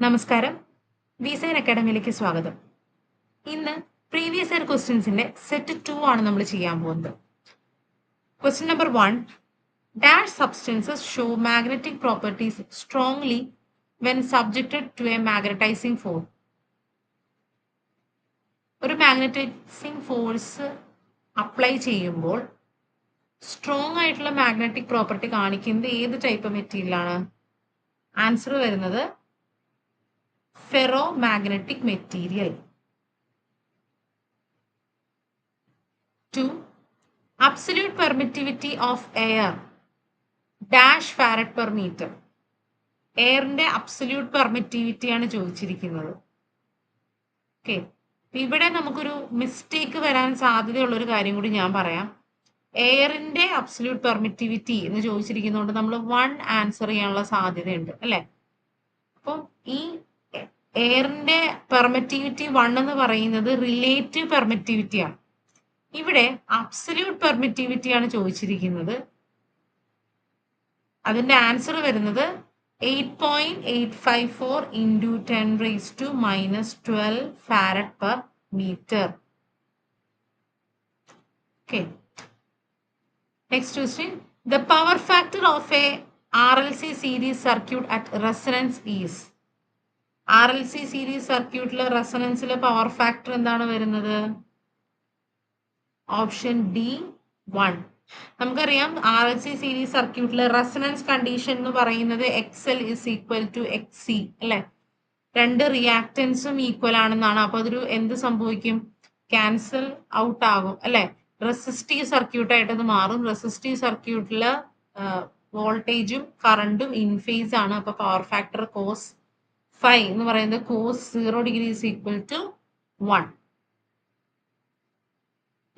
നമസ്കാരം, വിസൈൻ അക്കാഡമിയിലേക്ക് സ്വാഗതം. ഇന്ന് പ്രീവിയസ് ഇയർ ക്വസ്റ്റ്യൻസിന്റെ സെറ്റ് 2 ആണ് നമ്മൾ ചെയ്യാൻ പോകുന്നത്. Question number 1, dash substances show magnetic properties strongly when subjected to a magnetizing force. ഒരു മാഗ്നറ്റൈസിംഗ് ഫോഴ്സ് അപ്ലൈ ചെയ്യുമ്പോൾ സ്ട്രോങ് ആയിട്ടുള്ള മാഗ്നറ്റിക് പ്രോപ്പർട്ടി കാണിക്കുന്നത് ഏത് ടൈപ്പ് മെറ്റീരിയലാണ്? ആൻസർ വരുന്നത് ferromagnetic material. 2, absolute permittivity of air dash farad per meter. എയറിന്റെ absolute permittivity ആണ് ചോദിച്ചിരിക്കുന്നത്. ഓക്കെ, ഇവിടെ നമുക്കൊരു മിസ്റ്റേക്ക് വരാൻ സാധ്യതയുള്ള ഒരു കാര്യം കൂടി ഞാൻ പറയാം. എയറിന്റെ അബ്സല്യൂട്ട് പെർമിറ്റിവിറ്റി എന്ന് ചോദിച്ചിരിക്കുന്നതുകൊണ്ട് നമ്മൾ 1 ആൻസർ ചെയ്യാനുള്ള സാധ്യതയുണ്ട് അല്ലെ. അപ്പം ഈ എയറിന്റെ പെർമിറ്റിവിറ്റി 1 എന്ന് പറയുന്നത് റിലേറ്റീവ് പെർമിറ്റിവിറ്റി ആണ്. ഇവിടെ അബ്സല്യൂട്ട് പെർമിറ്റിവിറ്റി ആണ് ചോദിച്ചിരിക്കുന്നത്. അതിന്റെ ആൻസർ വരുന്നത് 8.854 into 10 raised to minus 12 farad per meter. Okay. Next question. The power factor of a RLC series circuit at resonance is. RLC series circuitലെ റെസൊണൻസിലെ പവർ ഫാക്ടർ എന്താണ് വരുന്നത്? Option D 1. നമുക്കറിയാം RLC സീരീസ് സർക്യൂട്ടിലെ റെസൊണൻസ് കണ്ടീഷൻ എന്ന് പറയുന്നത് XL is equal to XC അല്ലെ. രണ്ട് റിയാക്റ്റൻസും ഈക്വൽ ആണെന്നാണ്. അപ്പൊ അതൊരു എന്ത് സംഭവിക്കും? ക്യാൻസൽ ഔട്ട് ആകും അല്ലെ. റെസിസ്റ്റീവ് സർക്യൂട്ട് ആയിട്ട് അത് മാറും. റെസിസ്റ്റീവ് സർക്യൂട്ടില് വോൾട്ടേജും കറണ്ടും ഇൻ ഫേസ് ആണ്. അപ്പൊ പവർ ഫാക്ടർ cos 5 എന്ന് പറയുന്നത് cos 0 degree is equal to 1.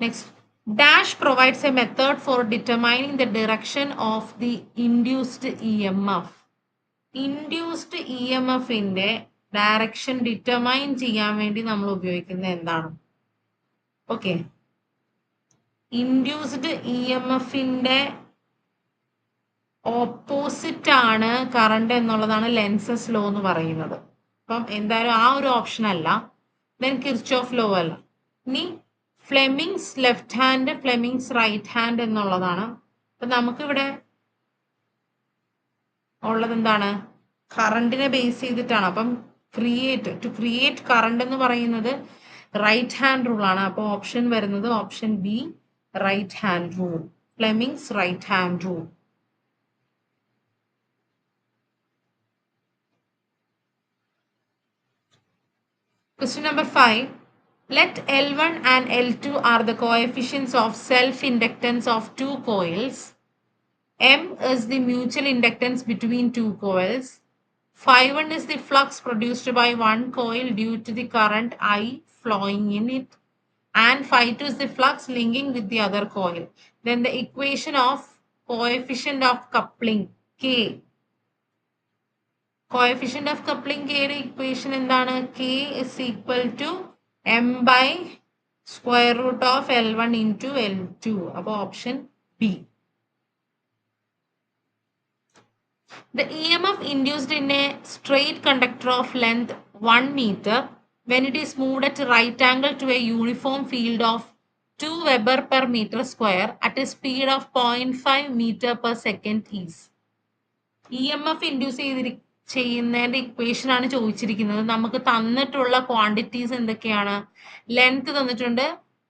Next, dash provides a method for determining the direction of the induced EMF. Induced EMF ന്റെ ഡയറക്ഷൻ ഡിറ്റർമൈൻ ചെയ്യാൻ വേണ്ടി നമ്മൾ ഉപയോഗിക്കുന്നത് എന്താണ്? ഓക്കെ, ഇൻഡ്യൂസ്ഡ് EMFന്റെ ഓപ്പോസിറ്റ് ആണ് കറണ്ട് എന്നുള്ളതാണ് ലെൻസസ് ലോ എന്ന് പറയുന്നത്. അപ്പം എന്തായാലും ആ ഒരു ഓപ്ഷൻ അല്ല. ദെൻ കിർച്ചോഫ് ലോ അല്ല. ഇനി Fleming's left hand, Fleming's right hand എന്നുള്ളതാണ്. അപ്പൊ നമുക്കിവിടെ ഉള്ളത് എന്താണ്? കറണ്ടിനെ ബേസ് ചെയ്തിട്ടാണ്. അപ്പം ടു ക്രിയേറ്റ് കറണ്ട് എന്ന് പറയുന്നത് റൈറ്റ് ഹാൻഡ് റൂൾ ആണ്. അപ്പൊ ഓപ്ഷൻ വരുന്നത് option B, right hand rule. Fleming's right hand rule. Question number 5. Let L1 and L2 are the coefficients of self-inductance of two coils. M is the mutual inductance between two coils. Phi1 is the flux produced by one coil due to the current I flowing in it. And Phi2 is the flux linking with the other coil. Then the equation of coefficient of coupling K. Coefficient of coupling K യുടെ equation എന്താണ്? K is equal to M by square root of L1 into L2. അപ്പോൾ option B. The EMF induced in a straight conductor of length 1 meter when it is moved at a right angle to a uniform field of 2 Weber per meter square at a speed of 0.5 meter per second is. EMF induce ചെയ്യുന്നതിന്റെ equation ആണ് ചോദിച്ചിരിക്കുന്നത്. നമുക്ക് തന്നിട്ടുള്ള quantities എന്തൊക്കെയാണ്? Length തന്നിട്ടുണ്ട്,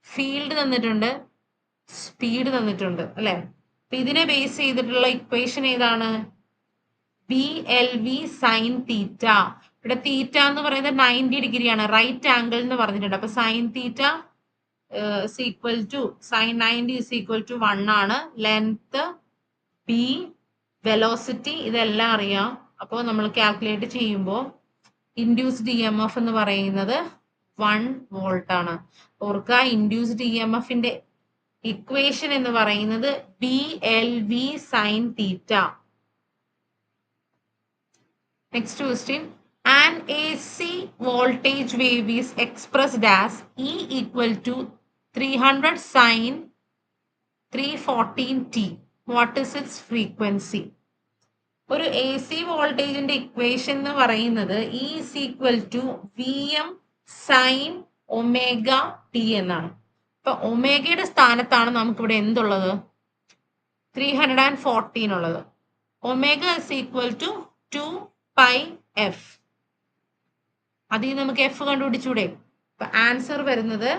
field തന്നിട്ടുണ്ട്, speed തന്നിട്ടുണ്ട് അല്ലെ. അപ്പൊ ഇതിനെ ബേസ് ചെയ്തിട്ടുള്ള ഇക്വേഷൻ ഏതാണ്? BLV sine theta. ഇവിടെ തീറ്റ എന്ന് പറയുന്നത് 90 ഡിഗ്രി ആണ്, റൈറ്റ് ആംഗിൾ എന്ന് പറഞ്ഞിട്ടുണ്ട്. അപ്പൊ sine theta equal to sine 90 is equal to 1 ആണ്. ലെങ്ത്, ബി, വെലോസിറ്റി ഇതെല്ലാം അറിയാം. അപ്പോൾ നമ്മൾ കാൽക്കുലേറ്റ് ചെയ്യുമ്പോൾ ഇൻഡ്യൂസ്ഡ് EMF എന്ന് പറയുന്നത് 1 വോൾട്ട് ആണ്. ഓർക്കുക, ഇൻഡ്യൂസ്ഡ് EMFന്റെ ഇക്വേഷൻ എന്ന് പറയുന്നത് BLV sine theta. Next question. An AC voltage wave is expressed as E equal to 300 sin 314t. What is its frequency? ഒരു എ സി വോൾട്ടേജിന്റെ ഇക്വേഷൻ എന്ന് പറയുന്നത് E is equal to V M sine omega T എന്നാണ്. അപ്പൊ ഒമേഗയുടെ സ്ഥാനത്താണ് നമുക്കിവിടെ എന്തുള്ളത്? 314 ഉള്ളത്. Omega is equal to 2 pi F. അതിൽ നമുക്ക് എഫ് കണ്ടുപിടിച്ചൂടെ? അപ്പൊ ആൻസർ വരുന്നത്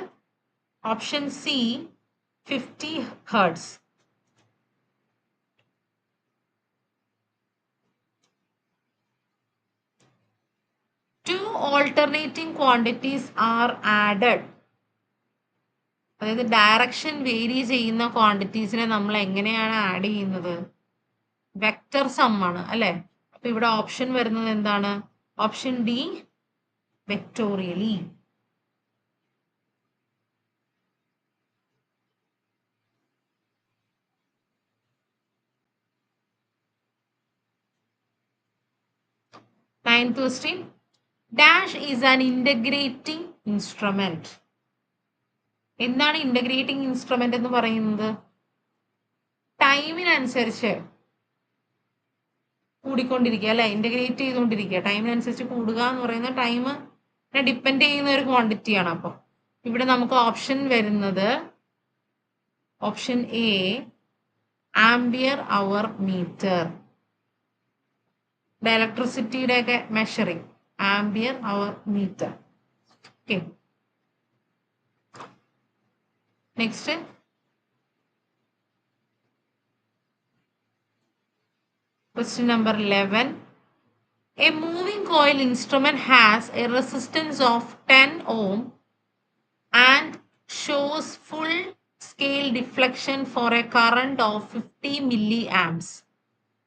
option C 50 hertz. Two alternating quantities are added. അതായത് ഡയറക്ഷൻ വേരി ചെയ്യുന്ന ക്വാണ്ടിറ്റീസിനെ നമ്മൾ എങ്ങനെയാണ് ആഡ് ചെയ്യുന്നത്? വെക്റ്റർ സം ആണ് അല്ലെ? അപ്പൊ ഇവിടെ ഓപ്ഷൻ വരുന്നത് എന്താണ്? Option D, vectorially. Ninth question. Dash is an integrating instrument. എന്താണ് ഇന്റഗ്രേറ്റിംഗ് ഇൻസ്ട്രുമെന്റ് എന്ന് പറയുന്നത്? ടൈമിനനുസരിച്ച് കൂടിക്കൊണ്ടിരിക്കുക അല്ലെ? ഇന്റഗ്രേറ്റ് ചെയ്തുകൊണ്ടിരിക്കുക. ടൈമിനനുസരിച്ച് കൂടുക എന്ന് പറയുന്ന ടൈമിനെ ഡിപ്പെൻഡ് ചെയ്യുന്ന ഒരു ക്വാണ്ടിറ്റിയാണ്. അപ്പം ഇവിടെ നമുക്ക് ഓപ്ഷൻ വരുന്നത് option A, ampere hour meter. ഇലക്ട്രിസിറ്റിയുടെ ഒക്കെ measuring, ampere hour meter. Okay, next question number 11. A moving coil instrument has a resistance of 10 ohm and shows full scale deflection for a current of 50 milliamps.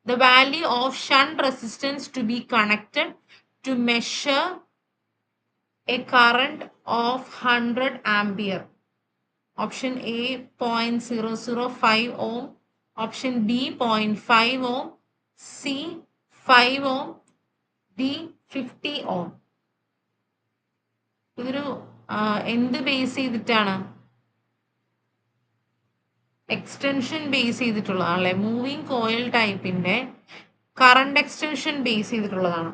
The value of shunt resistance to be connected to measure a current of 100 ampere. Option A 0.005 ohm, option B 0.5 ohm, C 5 ohm, D 50 ohm. ഇതൊരു എന്ത് base ചെയ്തിട്ടാണ്? Extension base ചെയ്തിട്ടുള്ളതാണല്ലേ. Moving coil ടൈപ്പിന്റെ current extension base ചെയ്തിട്ടുള്ളതാണ്.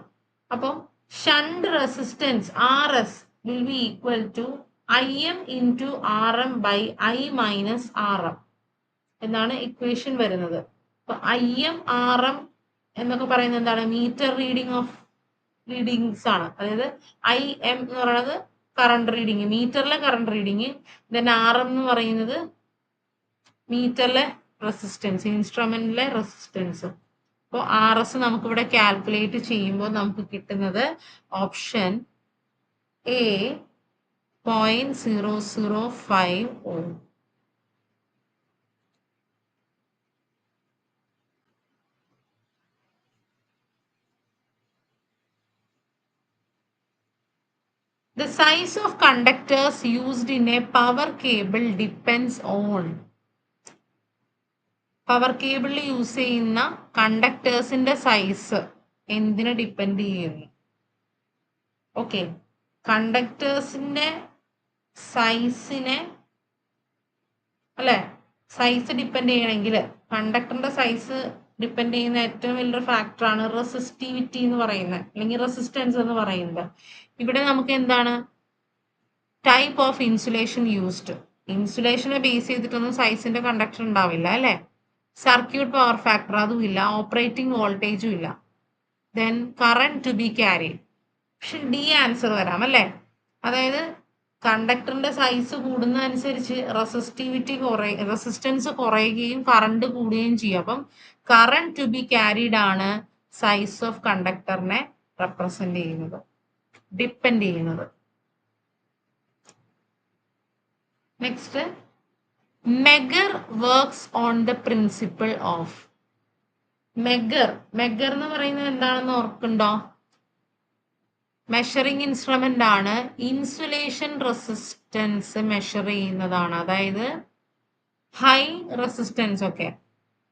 അപ്പം shunt resistance RS will be equal to IM into RM by I minus RM എന്നാണ് equation വരുന്നത്. അപ്പൊ IM RM എന്നൊക്കെ പറയുന്നത് എന്താണ്? മീറ്റർ റീഡിങ്സ് ആണ്. അതായത് IM എന്ന് പറയുന്നത് കറണ്ട് റീഡിങ്, മീറ്ററിലെ കറണ്ട് റീഡിങ്. ദെൻ RM എന്ന് പറയുന്നത് മീറ്ററിലെ റെസിസ്റ്റൻസ്, ഇൻസ്ട്രുമെന്റിലെ റെസിസ്റ്റൻസ്. അപ്പോൾ RS നമുക്കിവിടെ കാൽക്കുലേറ്റ് ചെയ്യുമ്പോൾ നമുക്ക് കിട്ടുന്നത് option A 0.005 ohm. The size of conductors used in a power cable depends on. Power കേബിളിൽ യൂസ് ചെയ്യുന്ന കണ്ടക്ടേഴ്സിന്റെ സൈസ് എന്തിനെ ഡിപ്പെൻഡ് ചെയ്യുന്നു? ഓക്കെ, കണ്ടക്ടേഴ്സിന്റെ സൈസിനെ അല്ലെ, സൈസ് ഡിപ്പെൻഡ് ചെയ്യണമെങ്കിൽ കണ്ടക്ടറിന്റെ സൈസ് ഡിപ്പെൻഡ് ചെയ്യുന്ന ഏറ്റവും വലിയൊരു ഫാക്ടറാണ് റെസിസ്റ്റിവിറ്റി എന്ന് പറയുന്നത്, അല്ലെങ്കിൽ റെസിസ്റ്റൻസ് എന്ന് പറയുന്നത്. ഇവിടെ നമുക്ക് എന്താണ്? Type of insulation used. ഇൻസുലേഷനെ ബേസ് ചെയ്തിട്ടൊന്നും സൈസിന്റെ കണ്ടക്ടർ ഉണ്ടാവില്ല അല്ലെ. സർക്യൂട്ട് പവർ ഫാക്ടർ അതും ഇല്ല, ഓപ്പറേറ്റിംഗ് വോൾട്ടേജും ഇല്ല. Then current to be carried. പക്ഷെ ഡി ആൻസർ വരാം അല്ലെ. അതായത് കണ്ടക്ടറിന്റെ സൈസ് കൂടുന്നതനുസരിച്ച് റെസിസ്റ്റൻസ് കുറയുകയും കറണ്ട് കൂടുകയും ചെയ്യും. അപ്പം കറന്റ് ടു ബി ക്യാരിഡ് ആണ് സൈസ് ഓഫ് കണ്ടക്ടറിനെ റെപ്രസെന്റ് ചെയ്യുന്നത്, ഡിപ്പെൻഡ് ചെയ്യുന്നത്. Next, megger works on the principle of. Megger എന്ന് പറയുന്നത് എന്താണെന്ന് ഓർക്കുണ്ടോ? മെഷറിംഗ് ഇൻസ്ട്രുമെന്റ് ആണ്. ഇൻസുലേഷൻ റെസിസ്റ്റൻസ് മെഷർ ചെയ്യുന്നതാണ്. അതായത് ഹൈ റെസിസ്റ്റൻസ് ഒക്കെ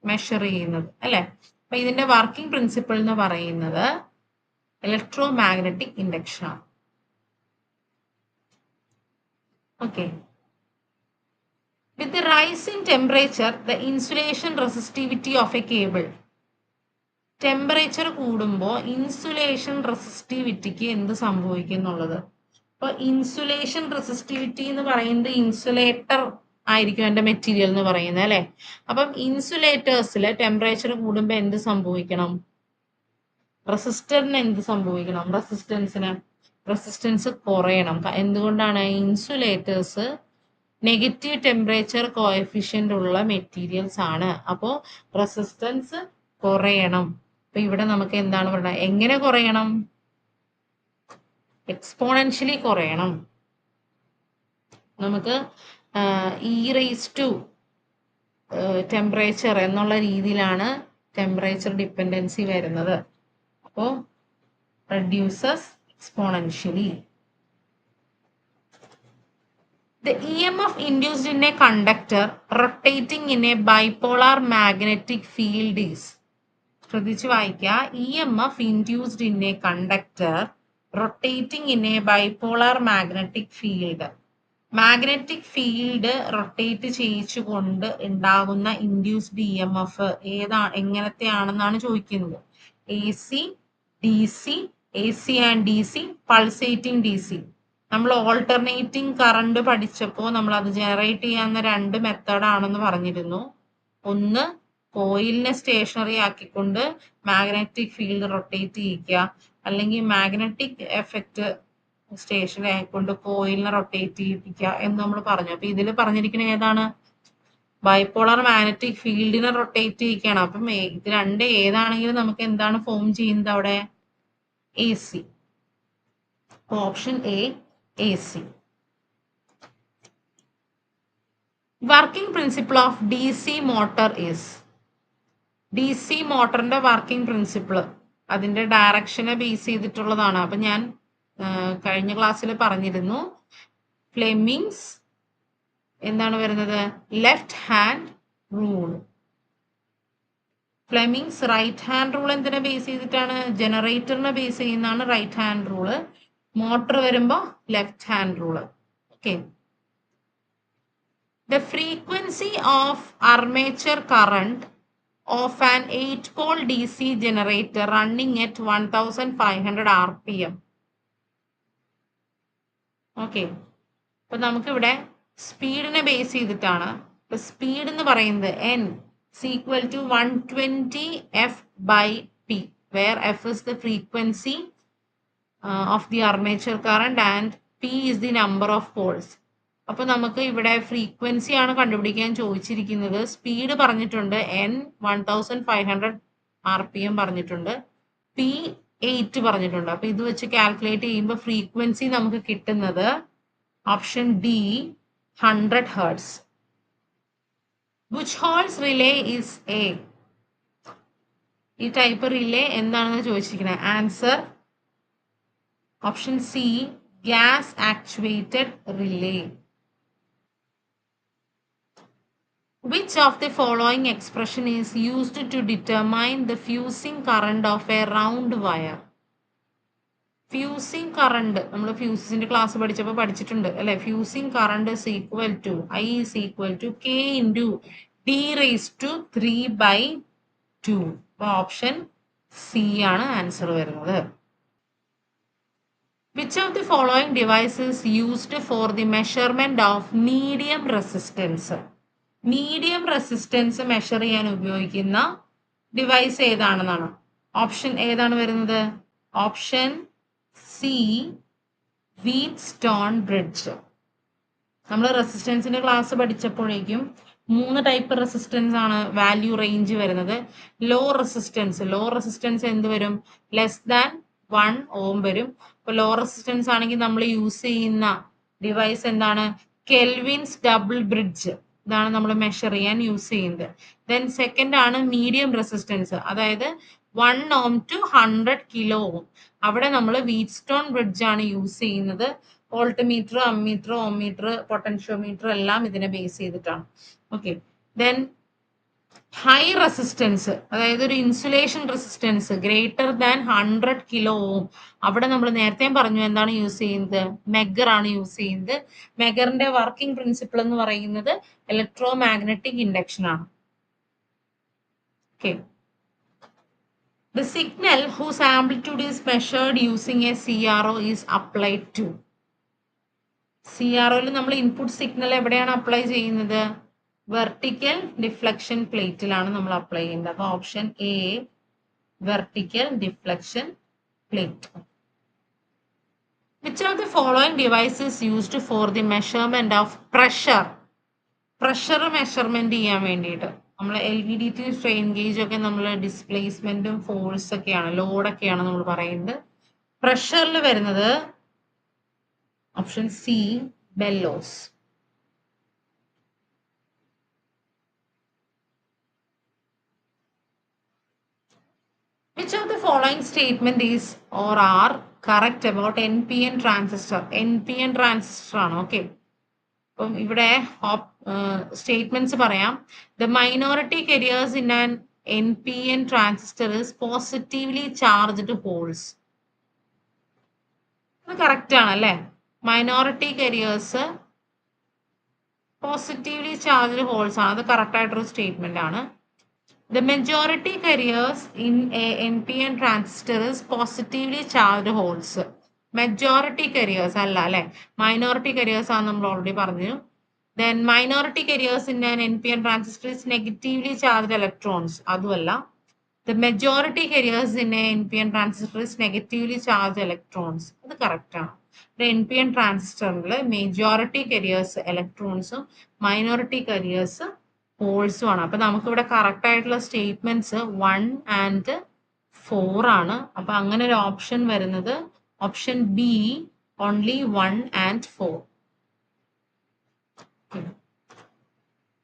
മെഷർ ചെയ്യുന്നത് അല്ലെ. അപ്പൊ ഇതിന്റെ വർക്കിംഗ് പ്രിൻസിപ്പിൾ എന്ന് പറയുന്നത് ഇലക്ട്രോ മാഗ്നറ്റിക് ഇൻഡക്ഷൻ ആണ്. Okay, with the rise in temperature the insulation resistivity of a cable temperature കൂടുമ്പോൾ ഇൻസുലേഷൻ റെസിസ്റ്റിവിറ്റിക്ക് എന്ത് സംഭവിക്കും എന്നുള്ളത്. അപ്പൊ ഇൻസുലേഷൻ റെസിസ്റ്റിവിറ്റി എന്ന് പറയുന്നത് ഇൻസുലേറ്റർ ആയിരിക്കും എന്റെ മെറ്റീരിയൽ എന്ന് പറയുന്നത് അല്ലെ. അപ്പം ഇൻസുലേറ്റേഴ്സിൽ ടെമ്പറേച്ചർ കൂടുമ്പോൾ എന്ത് സംഭവിക്കണം? റെസിസ്റ്ററിന് എന്ത് സംഭവിക്കണം? റെസിസ്റ്റൻസ് കുറയണം. എന്തുകൊണ്ടാണ്? ഇൻസുലേറ്റേഴ്സ് നെഗറ്റീവ് ടെമ്പറേച്ചർ കോഎഫിഷ്യന്റ് ഉള്ള മെറ്റീരിയൽസ് ആണ്. അപ്പോൾ റെസിസ്റ്റൻസ് കുറയണം. അപ്പൊ ഇവിടെ നമുക്ക് എന്താണ് പറയുന്നത്? എങ്ങനെ കുറയണം? എക്സ്പോണൻഷ്യലി കുറയണം. നമുക്ക് ഇ റേസ് ടു ടെമ്പറേച്ചർ എന്നുള്ള രീതിയിലാണ് ടെമ്പറേച്ചർ ഡിപ്പെൻഡൻസി വരുന്നത്. അപ്പോൾ reduces exponentially. The EMF induced in a conductor rotating in a bipolar magnetic field is. ശ്രദ്ധിച്ചു വായിക്കുക. EMF induced in a conductor rotating in a bipolar magnetic field. Magnetic field rotate ചെയ്യിച്ചുകൊണ്ട് ഉണ്ടാകുന്ന induced EMF എങ്ങനത്തെയാണെന്നാണ് ചോദിക്കുന്നത്. AC, DC, AC and DC, pulsating DC. നമ്മൾ alternating current പഠിച്ചപ്പോൾ നമ്മൾ അത് ജനറേറ്റ് ചെയ്യാവുന്ന 2 മെത്തേഡ് ആണെന്ന് പറഞ്ഞിരുന്നു. ഒന്ന്, കോയിലിനെ സ്റ്റേഷനറി ആക്കിക്കൊണ്ട് മാഗ്നറ്റിക് ഫീൽഡ് റൊട്ടേറ്റ് ചെയ്യിക്കുക, അല്ലെങ്കിൽ മാഗ്നറ്റിക് എഫക്റ്റ് സ്റ്റേഷനറി ആയിക്കൊണ്ട് കോയിലിനെ റൊട്ടേറ്റ് ചെയ്യിപ്പിക്കുക എന്ന് നമ്മൾ പറഞ്ഞു. അപ്പൊ ഇതിൽ പറഞ്ഞിരിക്കുന്നത് ഏതാണ്? ബൈപോളർ മാഗ്നറ്റിക് ഫീൽഡിനെ റൊട്ടേറ്റ് ചെയ്യിക്കുകയാണ്. അപ്പം ഇത് രണ്ട് ഏതാണെങ്കിലും നമുക്ക് എന്താണ് ഫോം ചെയ്യുന്നത് അവിടെ? AC. Option A, AC. Working principle of DC motor is. DC മോട്ടറിന്റെ വർക്കിംഗ് പ്രിൻസിപ്പിൾ അതിന്റെ ഡയറക്ഷനെ ബേസ് ചെയ്തിട്ടുള്ളതാണ്. അപ്പൊ ഞാൻ കഴിഞ്ഞ ക്ലാസ്സിൽ പറഞ്ഞിരുന്നു. ഫ്ലെമിങ്സ് എന്താണ് വരുന്നത്? Left hand rule. Fleming's right hand rule എന്തിനെ ബേസ് ചെയ്തിട്ടാണ്? ജനറേറ്ററിനെ ബേസ് ചെയ്യുന്നതാണ് റൈറ്റ് ഹാൻഡ് റൂള്. മോട്ടർ വരുമ്പോൾ left hand rule. Okay. The frequency of armature current of an 8-pole DC generator running at 1500 RPM. Okay. അപ്പൊ നമുക്കിവിടെ സ്പീഡിനെ base ചെയ്തിട്ടാണ്. ഇപ്പൊ speed എന്ന് പറയുന്നത് N is equal to 120 F/P, where F is the frequency of the armature current and P is the number of poles. അപ്പൊ നമുക്ക് ഇവിടെ frequency ആണ് കണ്ടുപിടിക്കാൻ ചോദിച്ചിരിക്കുന്നത്. സ്പീഡ് പറഞ്ഞിട്ടുണ്ട് N 1500 RPM പറഞ്ഞിട്ടുണ്ട്, P 8 പറഞ്ഞിട്ടുണ്ട്. അപ്പൊ ഇത് വെച്ച് കാൽക്കുലേറ്റ് ചെയ്യുമ്പോൾ ഫ്രീക്വൻസി നമുക്ക് കിട്ടുന്നത് option D 100 Hz. Which holds relay is A? ഈ ടൈപ്പ് റിലേ എന്താണെന്ന് ചോദിച്ചിരിക്കുന്നത്. Answer option C, gas actuated relay. Which of the following expression is used to determine the fusing current of a round wire? Fusing current നമ്മൾ ഫ്യൂസിന്റെ class പഠിച്ചപ്പോൾ പഠിച്ചിട്ടുണ്ട് അല്ലെ. Fusing current is equal to I is equal to K into D raised to 3/2. Option C ആണ് answer വരുന്നത്. Which of the following devices used for the measurement of medium resistance? Medium resistance measure ചെയ്യാൻ ഉപയോഗിക്കുന്ന device ഏതാണെന്നാണ്. Option ഏതാണ് വരുന്നത്? Option C, whetstone bridge. നമ്മൾ റെസിസ്റ്റൻസിന്റെ class പഠിച്ചപ്പോഴേക്കും 3 type resistance ആണ് value range വരുന്നത്. ലോ റെസിസ്റ്റൻസ് എന്ത് വരും? ലെസ് ദാൻ 1 ohm വരും. ഇപ്പൊ ലോ റെസിസ്റ്റൻസ് ആണെങ്കിൽ നമ്മൾ യൂസ് ചെയ്യുന്ന ഡിവൈസ് എന്താണ്? Kelvin's double bridge. ഇതാണ് നമ്മൾ മെഷർ ചെയ്യാൻ യൂസ് ചെയ്യുന്നത്. ദെൻ സെക്കൻഡ് ആണ് മീഡിയം റെസിസ്റ്റൻസ്, അതായത് 1 ohm to 100 kilo ohm. അവിടെ നമ്മൾ വീറ്റ്സ്റ്റോൺ ബ്രിഡ്ജ് ആണ് യൂസ് ചെയ്യുന്നത്. വോൾട്ട്മീറ്റർ, അമ്മീറ്റർ, ഓംമീറ്റർ, പൊട്ടൻഷ്യോമീറ്റർ എല്ലാം ഇതിനെ ബേസ് ചെയ്തിട്ടാണ്. ഓക്കെ. ദെൻ ഹൈ റെസിസ്റ്റൻസ്, അതായത് ഒരു insulation resistance greater than 100 kilo ohm. അവിടെ നമ്മൾ നേരത്തെ പറഞ്ഞു എന്താണ് യൂസ് ചെയ്യുന്നത്? മെഗർ ആണ് യൂസ് ചെയ്യുന്നത്. മെഗറിന്റെ വർക്കിംഗ് പ്രിൻസിപ്പിൾ എന്ന് പറയുന്നത് ഇലക്ട്രോ മാഗ്നറ്റിക് ഇൻഡക്ഷൻ ആണ്. Okay. The signal whose amplitude is measured using a CRO is applied to. CROയിൽ നമ്മൾ ഇൻപുട്ട് സിഗ്നൽ എവിടെയാണ് അപ്ലൈ ചെയ്യുന്നത്? വെർട്ടിക്കൽ ഡിഫ്ലക്ഷൻ പ്ലേറ്റിലാണ് നമ്മൾ അപ്ലൈ ചെയ്യുന്നത്. അപ്പോൾ option A vertical deflection plate. Which of the following devices used for the measurement of pressure? Pressure measurement ചെയ്യാൻ വേണ്ടിയിട്ട് നമ്മൾ LVDT strain gauge ഒക്കെ നമ്മൾ ഡിസ്പ്ലേസ്മെന്റും ഫോഴ്സ് ഒക്കെയാണ് ലോഡൊക്കെയാണ് നമ്മൾ പറയുന്നത്. പ്രഷറിൽ വരുന്നത് option C bellows. Which of the following statement is or are correct about NPN transistor? NPN transistor ആണ്. ഓക്കെ, അപ്പം ഇവിടെ സ്റ്റേറ്റ്മെന്റ്സ് പറയാം. The minority carriers in an NPN transistor is positively charged holes. അത് correct ആണ് അല്ലേ? Minority carriers positively charged holes ആണ്. അത് correct ആയിട്ടൊരു സ്റ്റേറ്റ്മെന്റ് ആണ്. The majority carriers in a NPN transistor is positively charged holes. Majority carriers അല്ല അല്ലെ, minority carriers ആണ് നമ്മൾ ഓൾറെഡി പറഞ്ഞു. Then minority carriers in an NPN transistor is negatively charged electrons. അതുമല്ല. The majority carriers in a NPN transistor is negatively charged electrons. അത് correct ആണ്. NPN ട്രാൻസിസ്റ്ററിൽ majority careers ഇലക്ട്രോൺസും minority careers ഹോൾസും ആണ്. അപ്പൊ നമുക്കിവിടെ കറക്റ്റ് ആയിട്ടുള്ള സ്റ്റേറ്റ്മെന്റ്സ് 1 and 4 ആണ്. അപ്പൊ അങ്ങനെ ഒരു ഓപ്ഷൻ വരുന്നത് option B, only 1 and 4.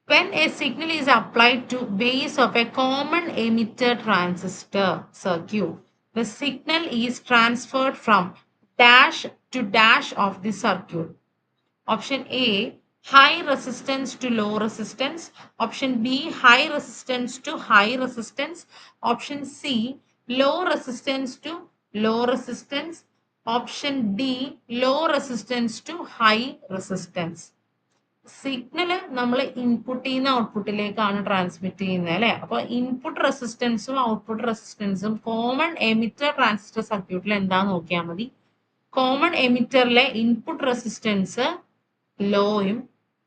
When a signal is applied to base of a common emitter transistor circuit, the signal is transferred from dash to dash of the circuit. Option A, high resistance to low resistance. Option B, high resistance to high resistance. Option C, low resistance to low resistance. Option D, low resistance to high resistance. Signal നമ്മൾ ഇൻപുട്ടിൽ നിന്ന് ഔട്ട്പുട്ടിലേക്കാണ് transmit ചെയ്യുന്നത് അല്ലെ. അപ്പൊ input റെസിസ്റ്റൻസും output റെസിസ്റ്റൻസും common emitter transistor സർക്യൂട്ടിൽ എന്താന്ന് നോക്കിയാൽ മതി. കോമൺ എമിറ്ററിലെ ഇൻപുട്ട് റെസിസ്റ്റൻസ് ലോയും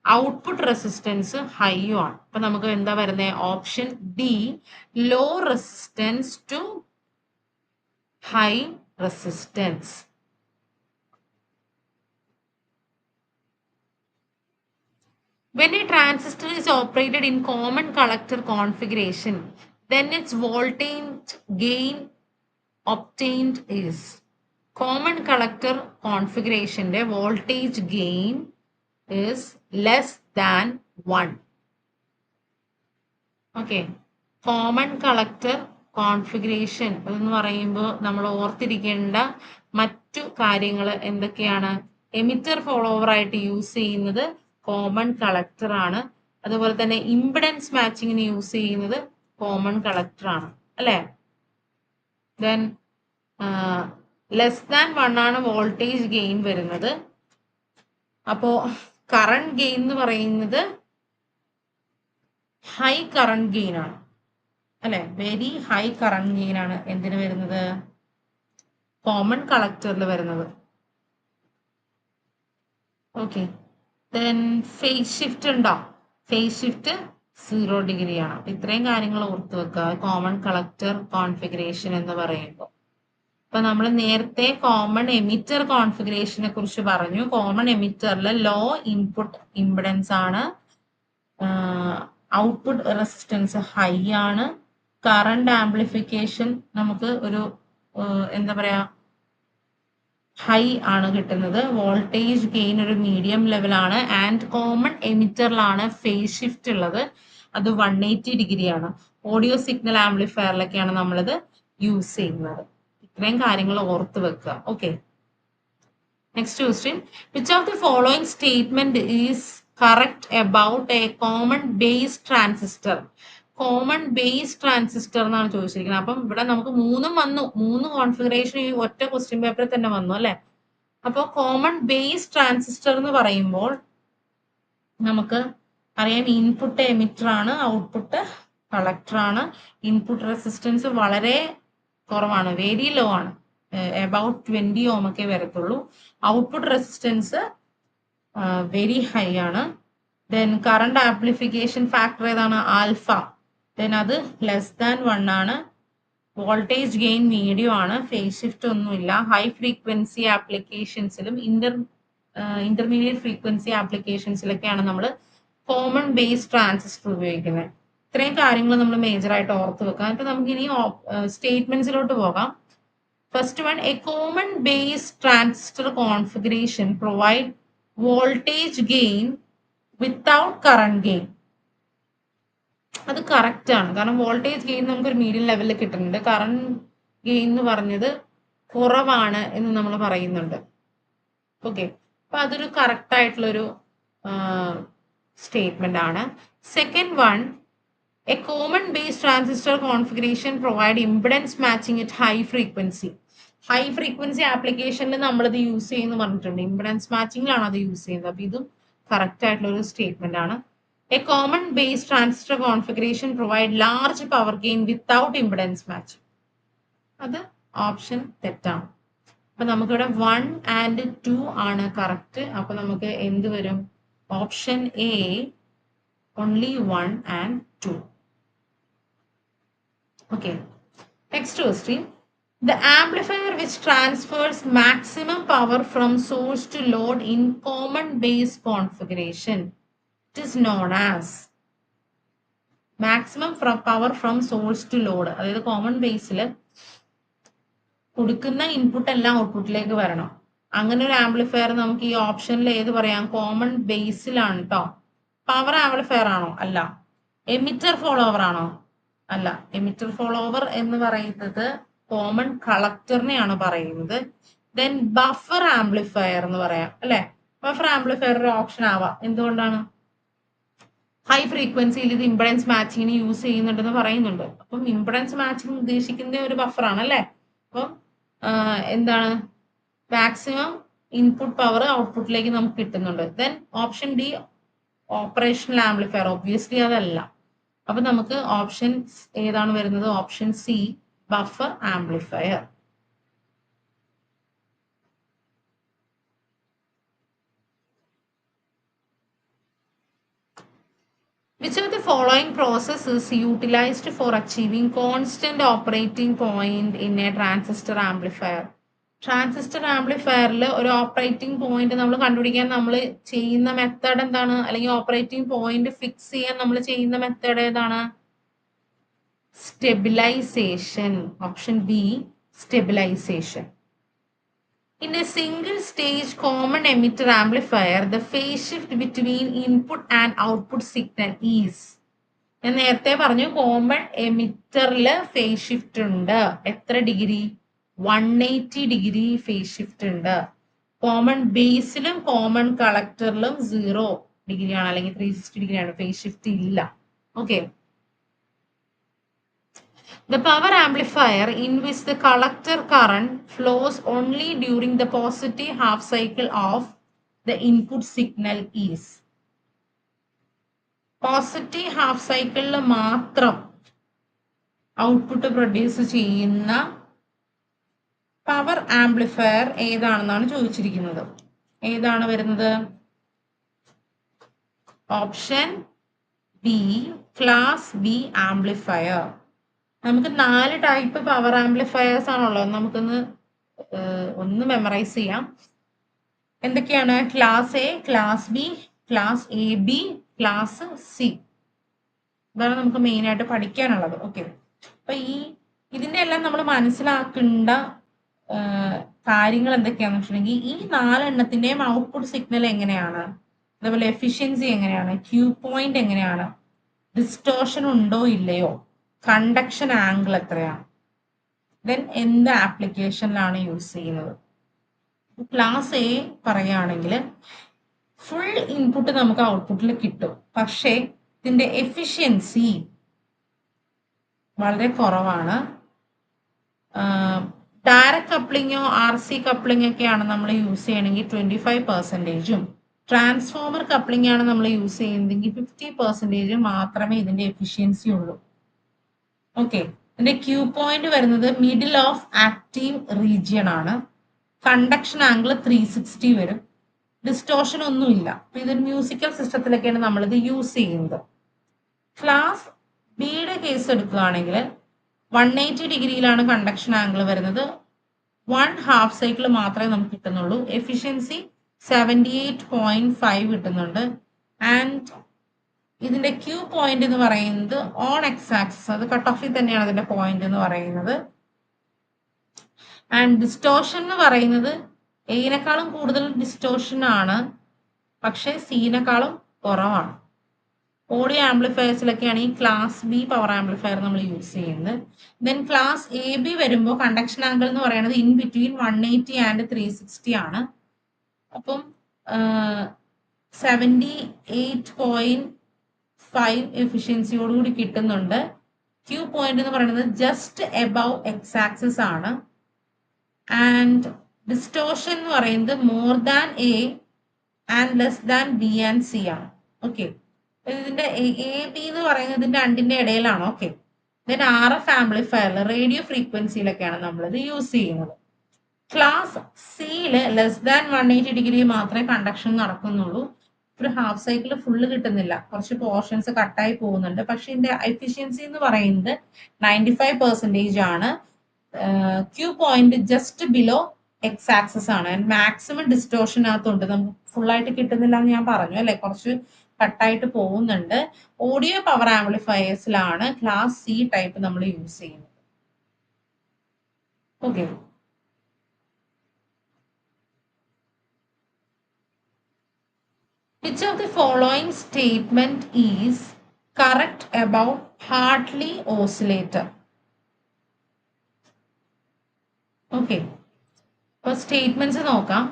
ഔട്ട്പുട്ട് റെസിസ്റ്റൻസ് ഹൈയും ആണ്. അപ്പൊ നമുക്ക് എന്താ വരുന്നത്? Option D, low resistance to high resistance. When a transistor is operated in common collector configuration, then its voltage gain obtained is. Common collector configuration the voltage gain is less than 1. Okay. Common collector configuration എന്ന് പറയുമ്പോൾ നമ്മൾ ഓർത്തിരിക്കേണ്ട മറ്റു കാര്യങ്ങൾ എന്തൊക്കെയാണ്? Emitter follower ആയിട്ട് use ചെയ്യുന്നത് common collector ആണ്. അതുപോലെ തന്നെ ഇംപിഡൻസ് മാച്ചിങ്ങിന് യൂസ് ചെയ്യുന്നത് കോമൺ കളക്ടർ ആണ് അല്ലെ. ദെൻ ലെസ് ദാൻ 1 ആണ് വോൾട്ടേജ് ഗെയിൻ വരുന്നത്. അപ്പോ കറണ്ട് ഗെയിൻ എന്ന് പറയുന്നത് ഹൈ കറണ്ട് ഗെയിൻ ആണ് അല്ലെ. വെരി ഹൈ കറണ്ട് ഗെയിൻ ആണ് എന്തിനു വരുന്നത്? കോമൺ കളക്ടറിൽ വരുന്നത്. ഓക്കെ. ദെൻ ഫേസ് ഷിഫ്റ്റ് ഉണ്ടോ? ഫേസ് ഷിഫ്റ്റ് 0 ഡിഗ്രി ആണ്. ഇത്രയും കാര്യങ്ങൾ ഓർത്ത് വെക്കുക കോമൺ കളക്ടർ കോൺഫിഗറേഷൻ എന്ന് പറയുമ്പോൾ. ഇപ്പൊ നമ്മൾ നേരത്തെ കോമൺ എമിറ്റർ കോൺഫിഗറേഷനെ കുറിച്ച് പറഞ്ഞു. കോമൺ എമിറ്ററിൽ ലോ ഇൻപുട്ട് ഇംപിഡൻസ് ആണ്, ഔട്ട്പുട്ട് റെസിസ്റ്റൻസ് ഹൈ ആണ്, കറണ്ട് ആംപ്ലിഫിക്കേഷൻ നമുക്ക് ഒരു എന്താ പറയാ ഹൈ ആണ് കിട്ടുന്നത്, വോൾട്ടേജ് ഗെയിൻ ഒരു മീഡിയം ലെവൽ ആണ്, ആൻഡ് കോമൺ എമിറ്ററിലാണ് ഫേസ് ഷിഫ്റ്റ് ഉള്ളത്. അത് 180 ഡിഗ്രി ആണ്. ഓഡിയോ സിഗ്നൽ ആംപ്ലിഫയറിലൊക്കെയാണ് നമ്മളിത് യൂസ് ചെയ്യുന്നത്. ഇത്രയും കാര്യങ്ങൾ ഓർത്ത് വെക്കുക. Okay. Next question, which of the following statement is correct about A common base transistor? Common base transistor എന്നാണ് ചോദിച്ചിരിക്കുന്നത്. അപ്പം ഇവിടെ നമുക്ക് മൂന്നും വന്നു, 3 കോൺഫിഗറേഷൻ ഈ ഒറ്റ ക്വസ്റ്റ്യൻ പേപ്പറിൽ തന്നെ വന്നു അല്ലെ. അപ്പോൾ കോമൺ ബേസ് ട്രാൻസിസ്റ്റർ എന്ന് പറയുമ്പോൾ നമുക്ക് അറിയാം ഇൻപുട്ട് എമിറ്റർ ആണ്, ഔട്ട്പുട്ട് കളക്ടർ ആണ്. ഇൻപുട്ട് റെസിസ്റ്റൻസ് വളരെ കുറവാണ്, വെരി ലോ ആണ്, അബൌട്ട് 20 ഓം ഒക്കെ വരത്തുള്ളൂ. ഔട്ട്പുട്ട് റെസിസ്റ്റൻസ് വെരി ഹൈ ആണ്. ദെൻ കറണ്ട് ആംപ്ലിഫിക്കേഷൻ ഫാക്ടർ ഏതാണ്? ആൽഫ. ദെൻ അത് ലെസ് ദാൻ 1 ആണ്. വോൾട്ടേജ് ഗെയിൻ മീഡിയം ആണ്. ഫേസ് ഷിഫ്റ്റ് ഒന്നുമില്ല. ഹൈ ഫ്രീക്വൻസി ആപ്ലിക്കേഷൻസിലും ഇന്റർമീഡിയറ്റ് ഫ്രീക്വൻസി ആപ്ലിക്കേഷൻസിലൊക്കെയാണ് നമ്മൾ കോമൺ ബേസ് ട്രാൻസിസ്റ്റർ ഉപയോഗിക്കുന്നത്. ഇത്രയും കാര്യങ്ങൾ നമ്മൾ മേജർ ആയിട്ട് ഓർത്ത് വെക്കാം. എന്നിട്ട് നമുക്ക് ഇനി സ്റ്റേറ്റ്മെന്റ്സിലോട്ട് പോകാം. First one, A common base transistor configuration provide voltage gain without current gain. അത് കറക്റ്റ് ആണ്. കാരണം വോൾട്ടേജ് ഗെയിൻ നമുക്ക് ഒരു മീഡിയം ലെവലിൽ കിട്ടുന്നുണ്ട്. കറണ്ട് ഗെയിൻ എന്ന് പറഞ്ഞത് കുറവാണ് എന്ന് നമ്മൾ പറയുന്നുണ്ട്. ഓക്കെ, അപ്പൊ അതൊരു കറക്റ്റ് ആയിട്ടുള്ളൊരു സ്റ്റേറ്റ്മെന്റ് ആണ്. Second one, A common base transistor configuration provide impedance matching at high frequency. High frequency ആപ്ലിക്കേഷനിൽ നമ്മളിത് യൂസ് ചെയ്യുന്നു പറഞ്ഞിട്ടുണ്ട്. ഇംപിഡൻസ് മാച്ചിങ്ങിലാണ് അത് യൂസ് ചെയ്യുന്നത്. അപ്പൊ ഇതും കറക്റ്റ് ആയിട്ടുള്ള ഒരു സ്റ്റേറ്റ്മെന്റ് ആണ്. A common base transistor configuration provide large power gain without impedance matching. അത് ഓപ്ഷൻ തെറ്റാണ്. അപ്പൊ നമുക്കിവിടെ 1 ആൻഡ് 2 ആണ് കറക്റ്റ്. അപ്പൊ നമുക്ക് എന്ത് വരും? Option A, only 1 and 2. Okay, next question. The amplifier which transfers maximum power from source to load in common base configuration, it is known as maximum power from source to load. അതായത് common ബേസിൽ കൊടുക്കുന്ന input എല്ലാം ഔട്ട്പുട്ടിലേക്ക് വരണം. അങ്ങനെ ഒരു amplifier നമുക്ക് ഈ ഓപ്ഷനിൽ ഏത് പറയാം? കോമൺ ബേസിലാണ് കേട്ടോ. പവർ ആംപ്ലിഫയർ ആണോ? അല്ല. എമിറ്റർ ഫോളോവർ ആണോ? അല്ല. എമിറ്റർ ഫോളോവർ എന്ന് പറയുന്നത് കോമൺ കളക്ടറിനെയാണ് പറയുന്നത്. ദെൻ ബഫർ ആംപ്ലിഫയർ എന്ന് പറയാം അല്ലെ. ബഫർ ആംപ്ലിഫയർ ഒരു ഓപ്ഷൻ ആവാം. എന്തുകൊണ്ടാണ്? ഹൈ ഫ്രീക്വൻസിയിൽ ഇത് ഇംപെഡൻസ് മാച്ചിങ്ങിന് യൂസ് ചെയ്യുന്നുണ്ടെന്ന് പറയുന്നുണ്ട്. അപ്പം ഇംപെഡൻസ് മാച്ചിങ് ഉദ്ദേശിക്കുന്ന ഒരു ബഫറാണ് അല്ലെ. അപ്പം എന്താണ്? മാക്സിമം ഇൻപുട്ട് പവർ ഔട്ട്പുട്ടിലേക്ക് നമുക്ക് കിട്ടുന്നുണ്ട്. Then option D, operational amplifier. Obviously അതല്ല. അപ്പൊ നമുക്ക് ഓപ്ഷൻ ഏതാണ് വരുന്നത്? Option C, buffer amplifier. Which of the following process is utilized for achieving constant operating point in a transistor amplifier? Transistor ആംപ്ലിഫയറിൽ ഒരു ഓപ്പറേറ്റിംഗ് പോയിന്റ് നമ്മൾ കണ്ടുപിടിക്കാൻ നമ്മൾ ചെയ്യുന്ന മെത്തേഡ് എന്താണ്? അല്ലെങ്കിൽ ഓപ്പറേറ്റിംഗ് പോയിന്റ് ഫിക്സ് ചെയ്യാൻ നമ്മൾ ചെയ്യുന്ന മെത്തേഡ് ഏതാണ്? Stabilization. Option B, stabilization. In a single stage common emitter amplifier, the phase shift between input and output signal is. ഞാൻ നേരത്തെ പറഞ്ഞു കോമൺ എമിറ്ററിൽ ഫേസ് ഷിഫ്റ്റ് ഉണ്ട്. എത്ര ഡിഗ്രി? 180 ഡിഗ്രി ഫേസ് ഷിഫ്റ്റ് ഉണ്ട്. കോമൺ ബേസിലും കോമൺ കളക്ടറിലും 0 ഡിഗ്രിയാണ്, അല്ലെങ്കിൽ 360 ഡിഗ്രിയാണ്. ഫേസ് ഷിഫ്റ്റ് ഇല്ല. Okay. The power amplifier in which the collector current flows only during the positive half cycle of the input signal is. Positive half സൈക്കിളിൽ മാത്രം output produce ചെയ്യുന്ന power amplifier ഏതാണെന്നാണ് ചോദിച്ചിരിക്കുന്നത്. ഏതാണ് വരുന്നത്? Option B, class B amplifier. നമുക്ക് 4 type power amplifiers ആണുള്ളത്. ഒന്ന് memorise ചെയ്യാം. എന്തൊക്കെയാണ്? Class A, class B, class A B, class C. ഇതാണ് നമുക്ക് മെയിൻ ആയിട്ട് പഠിക്കാനുള്ളത്. ഓക്കെ, അപ്പൊ ഇതിന്റെ എല്ലാം നമ്മൾ മനസ്സിലാക്കേണ്ട കാര്യങ്ങൾ എന്തൊക്കെയാന്ന് വെച്ചിട്ടുണ്ടെങ്കിൽ, ഈ 4 എണ്ണത്തിന്റെയും ഔട്ട്പുട്ട് സിഗ്നൽ എങ്ങനെയാണ്, അതേപോലെ എഫിഷ്യൻസി എങ്ങനെയാണ്, ക്യൂ പോയിന്റ് എങ്ങനെയാണ്, ഡിസ്റ്റോർഷൻ ഉണ്ടോ ഇല്ലയോ, കണ്ടക്ഷൻ ആംഗിൾ എത്രയാണ്, ദെൻ എന്ത് ആപ്ലിക്കേഷനിലാണ് യൂസ് ചെയ്യുന്നത്. ക്ലാസ് എ പറയുകയാണെങ്കിൽ ഫുൾ ഇൻപുട്ട് നമുക്ക് ഔട്ട്പുട്ടിൽ കിട്ടും. പക്ഷേ ഇതിന്റെ എഫിഷ്യൻസി വളരെ കുറവാണ്. ഡയറക്റ്റ് കപ്ലിങ്ങോ ആർ സി കപ്ലിംഗ് ഒക്കെയാണ് നമ്മൾ യൂസ് ചെയ്യണമെങ്കിൽ 25%, ട്രാൻസ്ഫോമർ കപ്ലിംഗ് ആണ് നമ്മൾ യൂസ് ചെയ്യുന്നതെങ്കിൽ 50% മാത്രമേ ഇതിന്റെ എഫിഷ്യൻസി ഉള്ളൂ. ഓക്കെ, ഇതിന്റെ ക്യൂ പോയിന്റ് വരുന്നത് മിഡിൽ ഓഫ് ആക്റ്റീവ് റീജിയൺ ആണ്. കണ്ടക്ഷൻ ആംഗിൾ 360 വരും. ഡിസ്റ്റോഷൻ ഒന്നുമില്ല. അപ്പൊ ഇതൊരു മ്യൂസിക്കൽ സിസ്റ്റത്തിലൊക്കെയാണ് നമ്മളിത് യൂസ് ചെയ്യുന്നത്. ക്ലാസ് ബിയുടെ കേസ് എടുക്കുകയാണെങ്കിൽ 180 ഡിഗ്രിയിലാണ് കണ്ടക്ഷൻ ആംഗിൾ വരുന്നത്. 1/2 സൈക്കിൾ മാത്രമേ നമുക്ക് കിട്ടുന്നുള്ളൂ. എഫിഷ്യൻസി 78.5 കിട്ടുന്നുണ്ട്. ആൻഡ് ഇതിന്റെ ക്യൂ പോയിന്റ് എന്ന് പറയുന്നത് ഓൺ എക്സ് ആക്സിസ്, അത് കട്ട് ഓഫിൽ തന്നെയാണ് അതിന്റെ പോയിന്റ് എന്ന് പറയുന്നത്. ആൻഡ് ഡിസ്റ്റോഷൻ എന്ന് പറയുന്നത് എയിനേക്കാളും കൂടുതൽ ഡിസ്റ്റോഷൻ ആണ്, പക്ഷെ സിനെക്കാളും കുറവാണ്. ഓഡിയോ ആംപ്ലിഫയേഴ്സിലൊക്കെയാണ് ഈ ക്ലാസ് ബി പവർ ആംപ്ലിഫയർ നമ്മൾ യൂസ് ചെയ്യുന്നത്. ദെൻ ക്ലാസ് എ ബി വരുമ്പോൾ കണ്ടക്ഷൻ ആംഗിൾ എന്ന് പറയുന്നത് ഇൻ ബിറ്റ്വീൻ 180 ആൻഡ് 360 ആണ്. അപ്പം 78.5 എഫിഷ്യൻസിയോടുകൂടി കിട്ടുന്നുണ്ട്. ക്യൂ പോയിന്റ് എന്ന് പറയുന്നത് ജസ്റ്റ് എബവ് എക്സ് ആക്സിസ് ആണ്. ആൻഡ് ഡിസ്റ്റോഷൻ എന്ന് പറയുന്നത് more than A and less than B and C ആണ്. ഓക്കെ, ഇതിന്റെ എ ബി എന്ന് പറയുന്നത് ഇതിന്റെ രണ്ടിന്റെ ഇടയിലാണ്. ഓക്കെ, ദെൻ ആർ എഫ് ആംപ്ലിഫയറിൽ റേഡിയോ ഫ്രീക്വൻസിയിലൊക്കെയാണ് നമ്മളിത് യൂസ് ചെയ്യുന്നത്. ക്ലാസ് സിയില് ലെസ് ദാൻ 180 ഡിഗ്രി മാത്രമേ കണ്ടക്ഷൻ നടക്കുന്നുള്ളൂ. ഒരു ഹാഫ് സൈക്കിൾ ഫുള്ള് കിട്ടുന്നില്ല, കുറച്ച് പോർഷൻസ് കട്ടായി പോകുന്നുണ്ട്. പക്ഷെ ഇതിന്റെ എഫിഷ്യൻസി എന്ന് പറയുന്നത് 95% ആണ്. Q point just below x axis ആണ്. മാക്സിമം ഡിസ്റ്റോഷനകത്തുണ്ട്, നമുക്ക് ഫുൾ ആയിട്ട് കിട്ടുന്നില്ല എന്ന് ഞാൻ പറഞ്ഞു അല്ലെ, കുറച്ച് കട്ടായിട്ട് പോകുന്നുണ്ട്. ഓഡിയോ പവർ ആംപ്ലിഫയേഴ്സിലാണ് ക്ലാസ് സി ടൈപ്പ് നമ്മൾ യൂസ് ചെയ്യുന്നത്. Okay, which of the following statement is correct about Hartley oscillator? Okay, first statements നോക്കാം.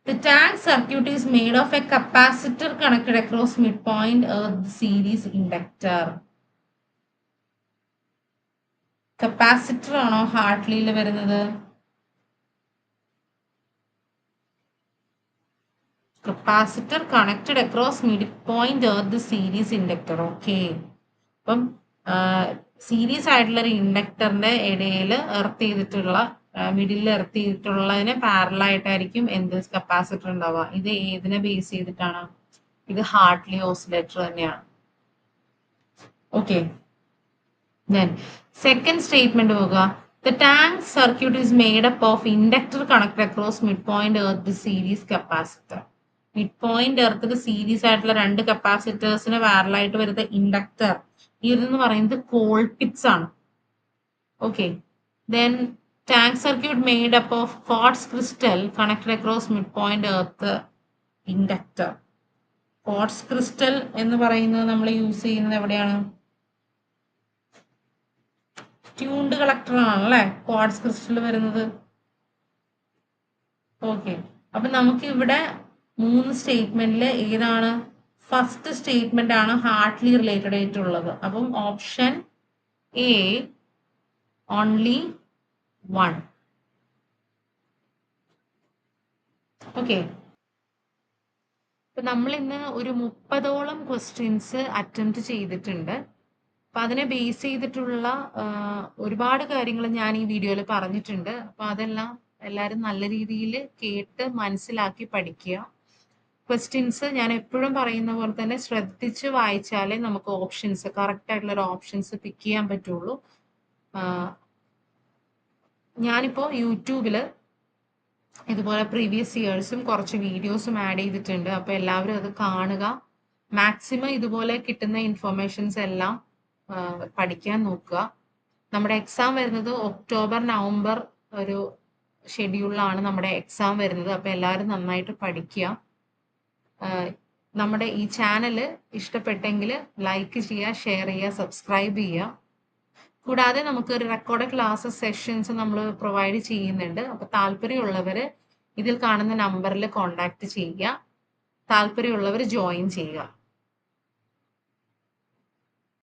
The tank circuit is made of a capacitor connected across midpoint earth series inductor. Capacitor ആണോ ഹാർട്ട്ലിയിൽ വരുന്നത്? Capacitor connected across midpoint earth series inductor. Okay, അപ്പം series ആയിട്ടുള്ള ഒരു ഇൻഡക്ടറിന്റെ ഇടയിൽ earth ചെയ്തിട്ടുള്ള മിഡിലിൽ earth ചെയ്തിട്ടുള്ളതിന് parallel ആയിട്ടായിരിക്കും എന്ത് കപ്പാസിറ്റർ ഉണ്ടാവുക. ഇത് ഏതിനെ ബേസ് ചെയ്തിട്ടാണ്? ഇത് ഹാർട്ട്ലി ഓസിലേറ്റർ തന്നെയാണ്. ഓക്കെ, ദെൻ സെക്കൻഡ് സ്റ്റേറ്റ്മെന്റ് പോകുക. The tank circuit is made up of inductor connected across midpoint earth series capacitor. മിഡ്പോയിന്റ് എർത്തിൽ സീരീസ് ആയിട്ടുള്ള രണ്ട് കപ്പാസിറ്റേഴ്സിന് പാരലൽ ആയിട്ട് വരുന്ന ഇൻഡക്ടർ, ഇതെന്ന് പറയുന്നത് കോൾപിറ്റ്സ് ആണ്. Okay, then tank circuit made up of quartz crystal connected across mid point earth inductor. Quartz crystal എന്ന് പറയുന്നത് നമ്മൾ യൂസ് ചെയ്യുന്നത് എവിടെയാണ്? ട്യൂൺഡ് കളക്ടർ ആണല്ലേ ക്വാർട്സ് ക്രിസ്റ്റൽ വരുന്നത്. ഓക്കെ, അപ്പൊ നമുക്ക് ഇവിടെ 3 സ്റ്റേറ്റ്മെന്റിൽ ഏതാണ്? ഫസ്റ്റ് സ്റ്റേറ്റ്മെന്റ് ആണ് ഹാർട്ട്ലി റിലേറ്റഡ് ആയിട്ടുള്ളത്. അപ്പം ഓപ്ഷൻ എ ഓൺലി 1. ഓക്കെ, ഇപ്പൊ നമ്മൾ ഇന്ന് ഒരു 30ഓളം ക്വസ്റ്റ്യൻസ് അറ്റംപ്റ്റ് ചെയ്തിട്ടുണ്ട്. അപ്പൊ അതിനെ ബേസ് ചെയ്തിട്ടുള്ള ഒരുപാട് കാര്യങ്ങൾ ഞാൻ ഈ വീഡിയോയിൽ പറഞ്ഞിട്ടുണ്ട്. അപ്പൊ അതെല്ലാം എല്ലാവരും നല്ല രീതിയിൽ കേട്ട് മനസ്സിലാക്കി പഠിക്കുക. ക്വസ്റ്റ്യൻസ് ഞാൻ എപ്പോഴും പറയുന്ന പോലെ തന്നെ ശ്രദ്ധിച്ച് വായിച്ചാലേ നമുക്ക് ഓപ്ഷൻസ് കറക്റ്റ് ആയിട്ടുള്ള ഒരു ഓപ്ഷൻസ് പിക്ക് ചെയ്യാൻ പറ്റുള്ളൂ. ഞാനിപ്പോൾ യൂട്യൂബില് ഇതുപോലെ പ്രീവിയസ് ഇയേഴ്സും കുറച്ച് വീഡിയോസും ആഡ് ചെയ്തിട്ടുണ്ട്. അപ്പോൾ എല്ലാവരും അത് കാണുക. മാക്സിമം ഇതുപോലെ കിട്ടുന്ന ഇൻഫർമേഷൻസ് എല്ലാം പഠിക്കാൻ നോക്കുക. നമ്മുടെ എക്സാം വരുന്നത് ഒക്ടോബർ നവംബർ ഒരു ഷെഡ്യൂളിലാണ് നമ്മുടെ എക്സാം വരുന്നത്. അപ്പോൾ എല്ലാവരും നന്നായിട്ട് പഠിക്കുക. നമ്മുടെ ഈ ചാനൽ ഇഷ്ടപ്പെട്ടെങ്കിൽ ലൈക്ക് ചെയ്യുക, ഷെയർ ചെയ്യുക, സബ്സ്ക്രൈബ് ചെയ്യുക. കൂടാതെ നമുക്ക് ഒരു റെക്കോർഡ് ക്ലാസ്സസ് സെഷൻസ് നമ്മൾ പ്രൊവൈഡ് ചെയ്യുന്നുണ്ട്. അപ്പോൾ താല്പര്യമുള്ളവർ ഇതിൽ കാണുന്ന നമ്പറിൽ കോൺടാക്ട് ചെയ്യുക. താല്പര്യമുള്ളവർ ജോയിൻ ചെയ്യുക.